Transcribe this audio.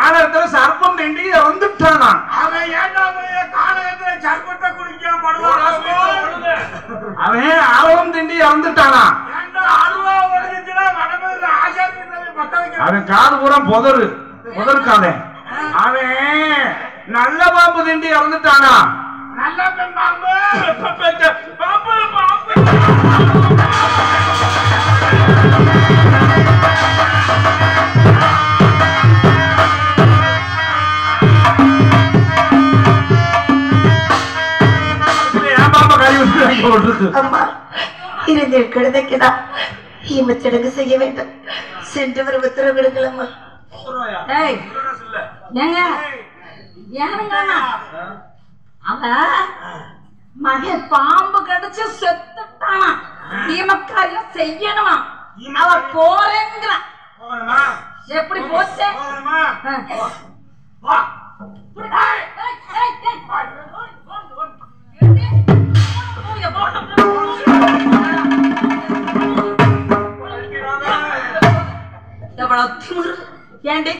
காலத்துல சர்ப்பம் திண்டி இறந்துட்டானா. அவன் ஏன்டா காலத்துல சர்ப்பத்தை குடிக்காம படுவான்? அவன் ஆர்வம் திண்டி இறந்துட்டானா. அவன் காது பூரா புதரு காதை. அவன் நல்ல பாம்பு திண்டி இறந்துட்டானா. நல்ல பாம்பு அம்மா இருந்த குழந்தைக்குதான் ஈமச்சடங்கு செய்ய வேண்டும். சென்றவர் உத்தரவிடுங்களம்மா. அவ மகன் பாம்பு கடிச்சு செத்துட்டானா. ஈமக்காரியம் செய்யணுமா? அவ போறேங்கிறான். எப்படி போச்சு? எவ்வளவு திமிரு! ஏண்டி